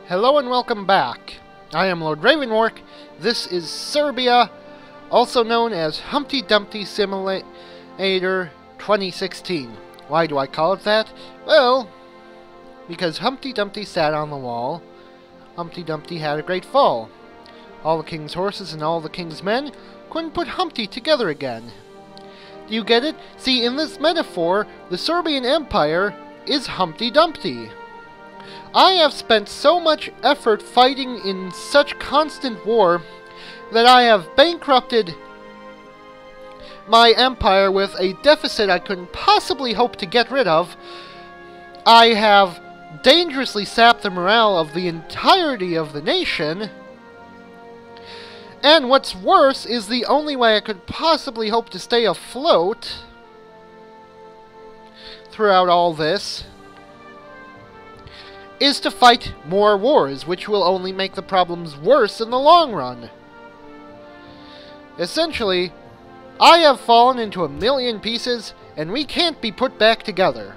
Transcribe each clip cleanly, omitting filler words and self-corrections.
Hello and welcome back. I am Lord Revonworc. This is Serbia, also known as Humpty Dumpty Simulator 2016. Why do I call it that? Well, because Humpty Dumpty sat on the wall. Humpty Dumpty had a great fall. All the king's horses and all the king's men couldn't put Humpty together again. Do you get it? See, in this metaphor, the Serbian Empire is Humpty Dumpty. I have spent so much effort fighting in such constant war that I have bankrupted my empire with a deficit I couldn't possibly hope to get rid of. I have dangerously sapped the morale of the entirety of the nation. And what's worse is the only way I could possibly hope to stay afloat throughout all this is to fight more wars, which will only make the problems worse in the long run. Essentially, I have fallen into a million pieces, and we can't be put back together.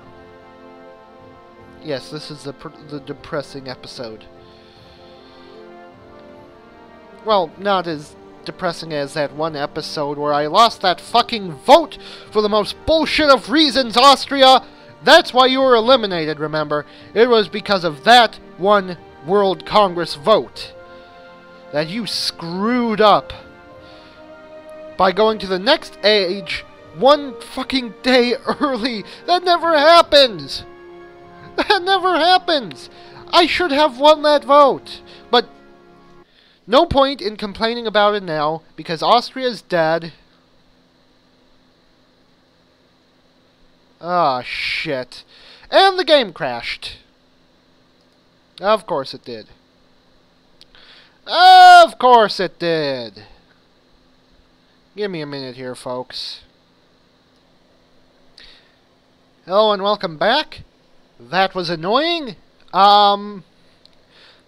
Yes, this is the depressing episode. Well, not as depressing as that one episode where I lost that fucking vote for the most bullshit of reasons, Austria! That's why you were eliminated, remember? It was because of that one World Congress vote that you screwed up by going to the next age one fucking day early. That never happens! That never happens! I should have won that vote! But no point in complaining about it now, because Austria's dead. Ah, shit. And the game crashed. Of course it did. Of course it did. Give me a minute here, folks. Hello and welcome back. That was annoying.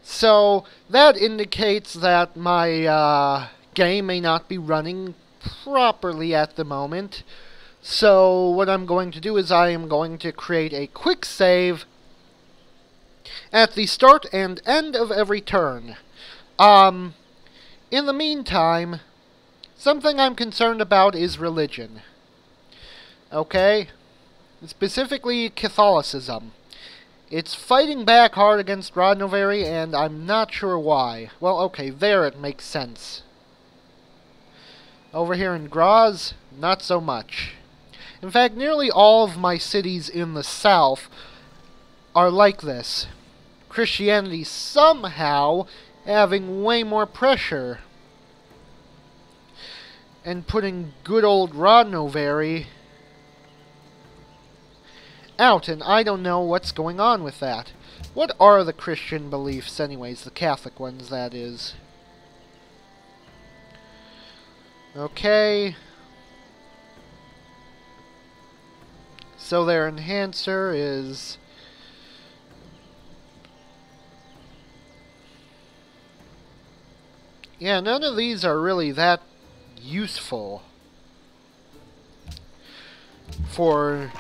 So, that indicates that my game may not be running properly at the moment. So, what I'm going to do is I am going to create a quick save at the start and end of every turn. In the meantime, something I'm concerned about is religion. Okay? Specifically, Catholicism. It's fighting back hard against Revonworc, and I'm not sure why. Well, okay, there it makes sense. Over here in Graz, not so much. In fact, nearly all of my cities in the south are like this. Christianity somehow having way more pressure and putting good old Revonworc out, and I don't know what's going on with that. What are the Christian beliefs anyways? The Catholic ones, that is. Okay. So their enhancer is... yeah, none of these are really that useful for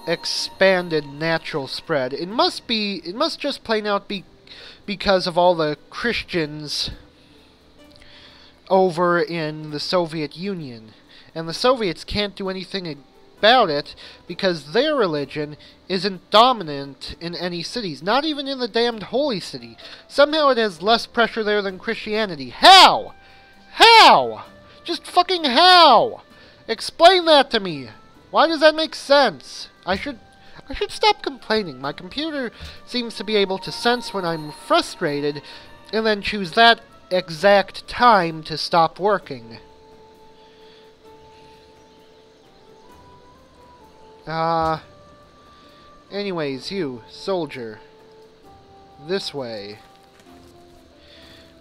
expanded natural spread. It must just plain out be because of all the Christians over in the Soviet Union. And the Soviets can't do anything about it because their religion isn't dominant in any cities, not even in the damned holy city. Somehow it has less pressure there than Christianity. How? How? Just fucking how? Explain that to me. Why does that make sense? I should stop complaining. My computer seems to be able to sense when I'm frustrated and then choose that exact time to stop working. Anyways, you, soldier. This way.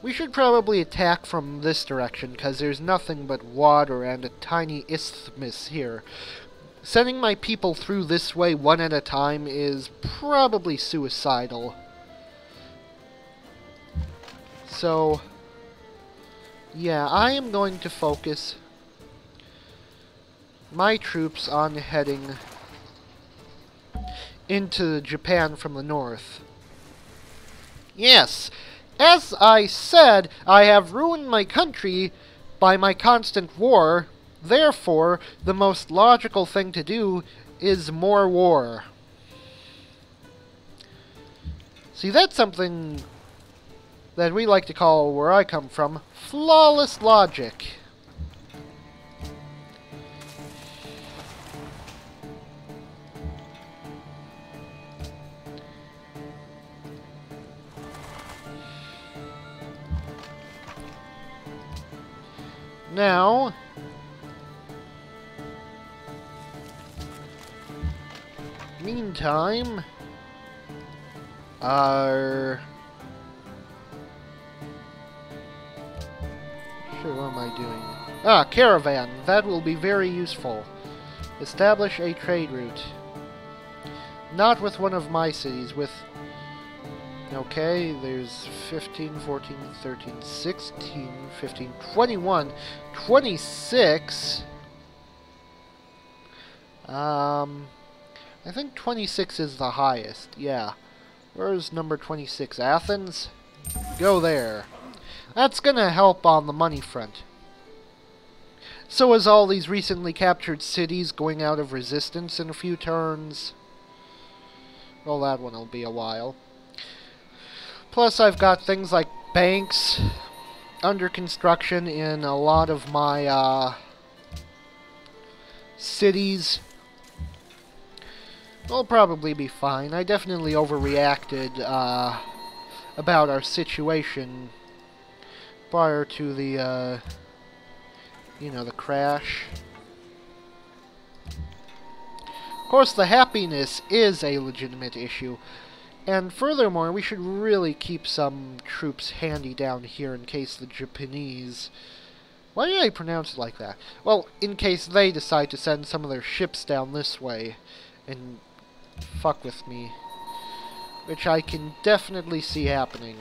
We should probably attack from this direction, because there's nothing but water and a tiny isthmus here. Sending my people through this way one at a time is probably suicidal. So, yeah, I am going to focus my troops on heading into Japan from the north. Yes, as I said, I have ruined my country by my constant war. Therefore, the most logical thing to do is more war. See, that's something that we like to call, where I come from, flawless logic. Now, meantime, Sure, what am I doing? Ah, caravan. That will be very useful. Establish a trade route. Not with one of my cities, with... Okay, there's 15, 14, 13, 16, 15, 21, 26... I think 26 is the highest, yeah. Where's number 26? Athens? Go there. That's gonna help on the money front. So is all these recently captured cities going out of resistance in a few turns. Well, that one will be a while. Plus, I've got things like banks under construction in a lot of my cities. We'll probably be fine. I definitely overreacted about our situation prior to the, you know, the crash. Of course, the happiness is a legitimate issue. And furthermore, we should really keep some troops handy down here in case the Japanese... Why did I pronounce it like that? Well, in case they decide to send some of their ships down this way and fuck with me. Which I can definitely see happening.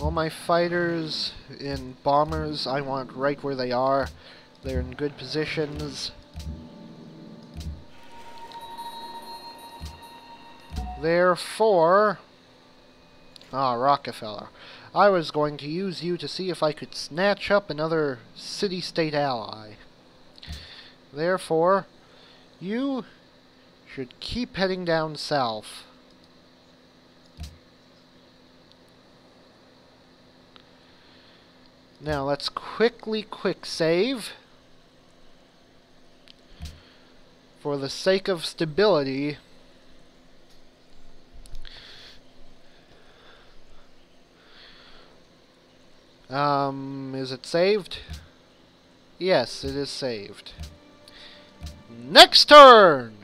All my fighters and bombers, I want right where they are. They're in good positions. Therefore... Ah, Rockefeller. I was going to use you to see if I could snatch up another city-state ally. Therefore, you should keep heading down south. Now, let's quick save. For the sake of stability. Is it saved? Yes, it is saved. Next turn!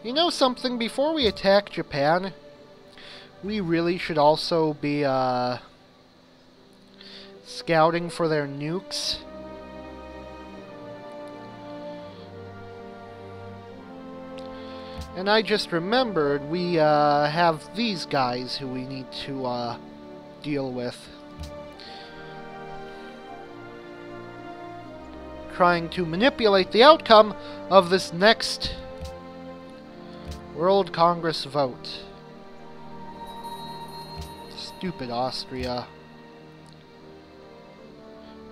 You know something? Before we attack Japan, we really should also be, scouting for their nukes. And I just remembered we, have these guys who we need to, deal with. Trying to manipulate the outcome of this next World Congress vote. Stupid Austria.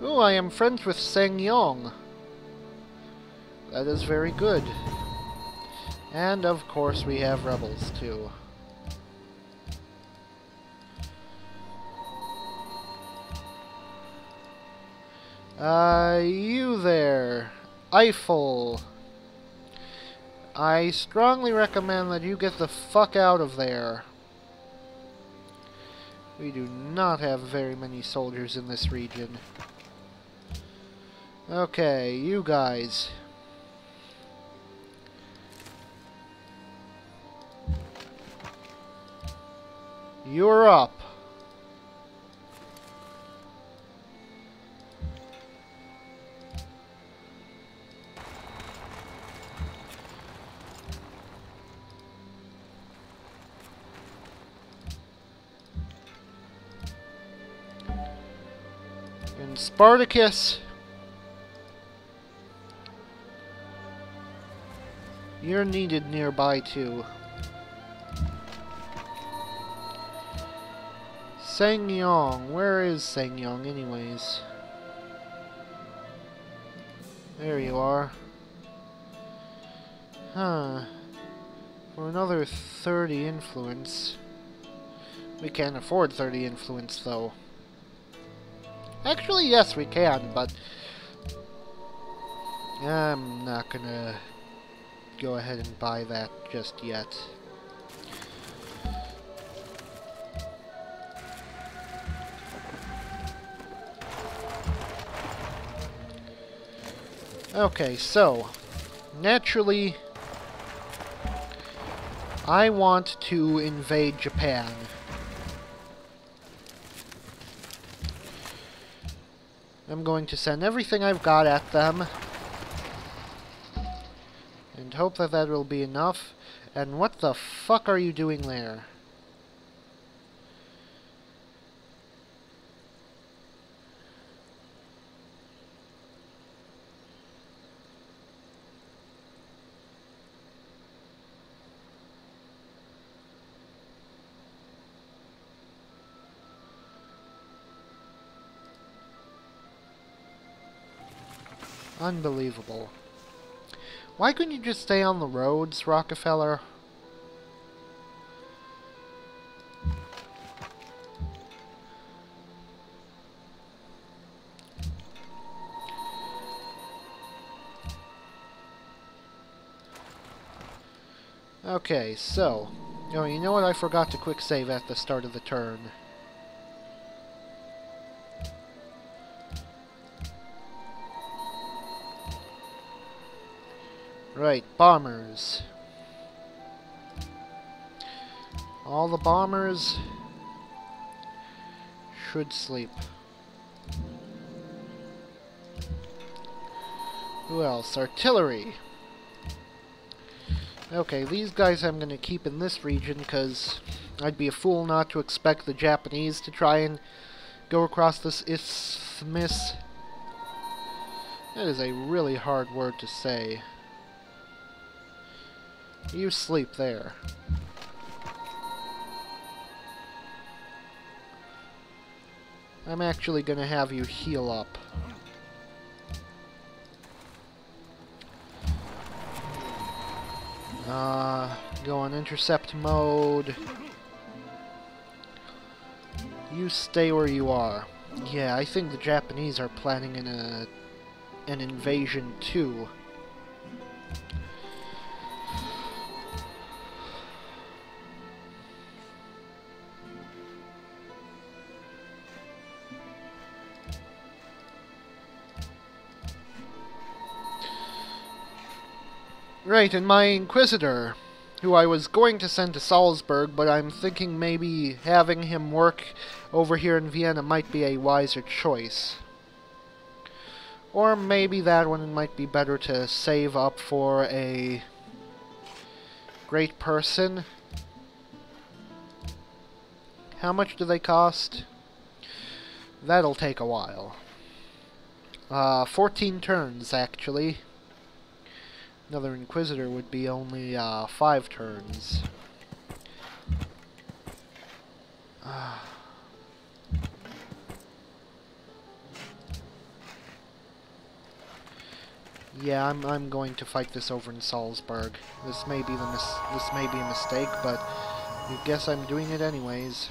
Ooh, I am friends with Sengyong. That is very good. And of course we have rebels too. You there. Eiffel. I strongly recommend that you get the fuck out of there. We do not have very many soldiers in this region. Okay, you guys. You're up. And Spartacus, you're needed nearby too. Sangyong, where is Sangyong anyways? There you are. Huh. For another 30 influence. We can't afford 30 influence though. Actually, yes, we can, but I'm not gonna go ahead and buy that just yet. Okay, so naturally I want to invade Japan. I'm going to send everything I've got at them and hope that that will be enough. And what the fuck are you doing there? Unbelievable. Why couldn't you just stay on the roads, Rockefeller? Okay, so... Oh, you know what? I forgot to quick save at the start of the turn. Right, bombers. All the bombers should sleep. Who else? Artillery. Okay, these guys I'm going to keep in this region because I'd be a fool not to expect the Japanese to try and go across this isthmus. That is a really hard word to say. You sleep there. I'm actually going to have you heal up. Go on intercept mode. You stay where you are. Yeah, I think the Japanese are planning an invasion too. Right, and my Inquisitor, who I was going to send to Salzburg, but I'm thinking maybe having him work over here in Vienna might be a wiser choice. Or maybe that one might be better to save up for a great person. How much do they cost? That'll take a while. 14 turns, actually. Another Inquisitor would be only 5 turns. Yeah, I'm going to fight this over in Salzburg. This may be a mistake, but I guess I'm doing it anyways.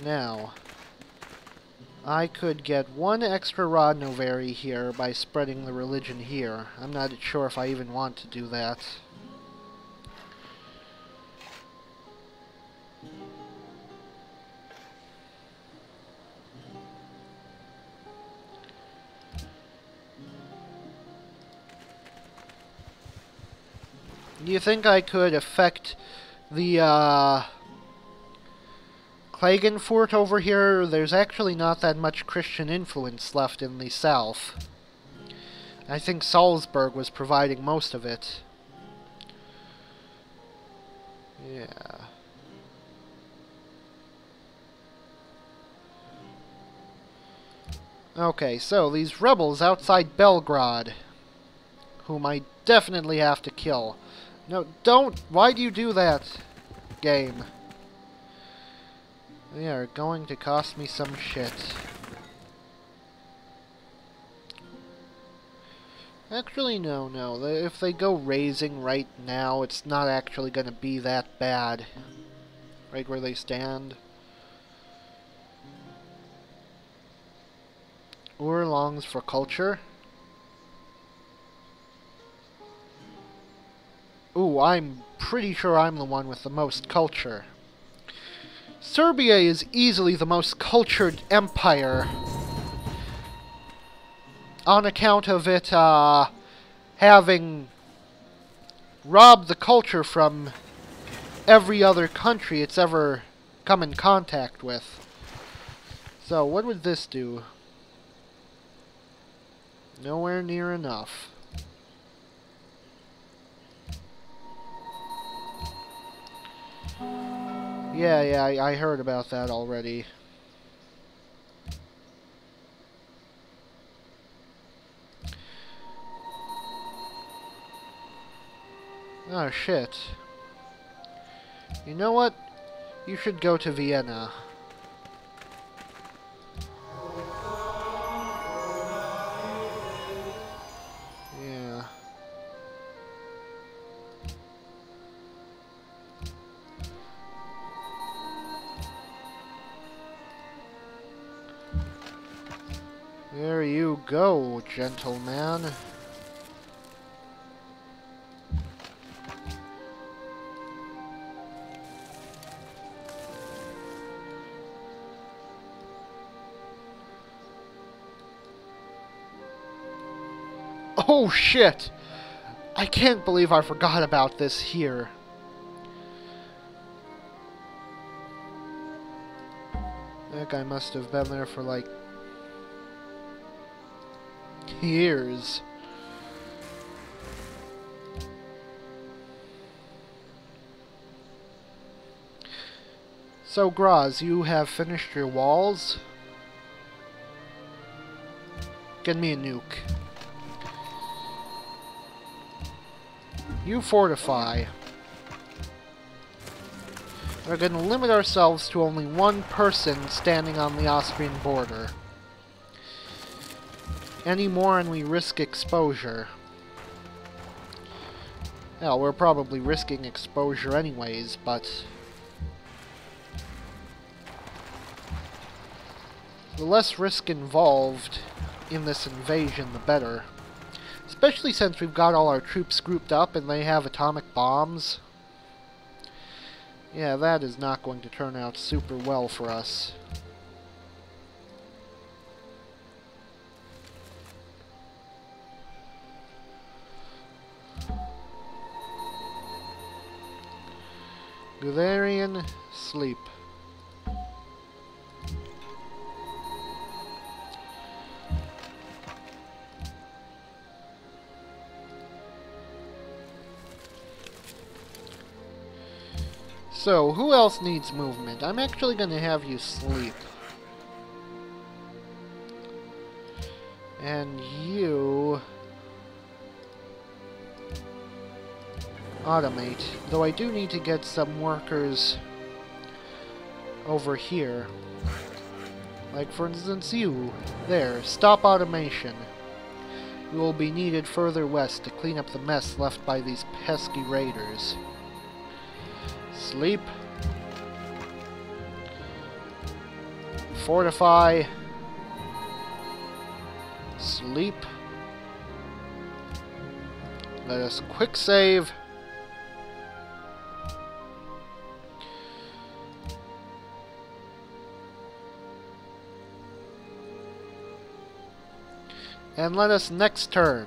Now, I could get 1 extra Rodnovery here by spreading the religion here. I'm not sure if I even want to do that. Do you think I could affect the, Klagenfurt over here? There's actually not that much Christian influence left in the south. I think Salzburg was providing most of it. Yeah. Okay, so these rebels outside Belgrade, whom I definitely have to kill. No, don't! Why do you do that, game? They are going to cost me some shit. Actually, no. If they go raising right now, it's not actually going to be that bad. Right where they stand. Ur longs for culture. Ooh, I'm pretty sure I'm the one with the most culture. Serbia is easily the most cultured empire. On account of it, having robbed the culture from every other country it's ever come in contact with. So, what would this do? Nowhere near enough. Yeah, I heard about that already. Oh, shit. You know what? You should go to Vienna. Yeah. There you go, gentleman. Oh shit! I can't believe I forgot about this here. That guy must have been there for like years. So, Graz, you have finished your walls? Get me a nuke. You fortify. We're going to limit ourselves to only one person standing on the Austrian border. Any more and we risk exposure. Well, we're probably risking exposure anyways, but the less risk involved in this invasion, the better. Especially since we've got all our troops grouped up and they have atomic bombs. Yeah, that is not going to turn out super well for us. Guderian, sleep. So, who else needs movement? I'm actually going to have you sleep. And you automate. Though I do need to get some workers over here. Like, for instance, you. There. Stop automation. You will be needed further west to clean up the mess left by these pesky raiders. Sleep. Fortify. Sleep. Let us quick save. And let us next turn.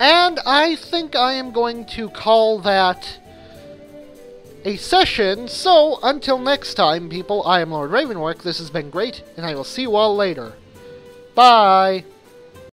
And I think I am going to call that a session. So, until next time, people, I am Lord Ravenworc. This has been great, and I will see you all later. Bye!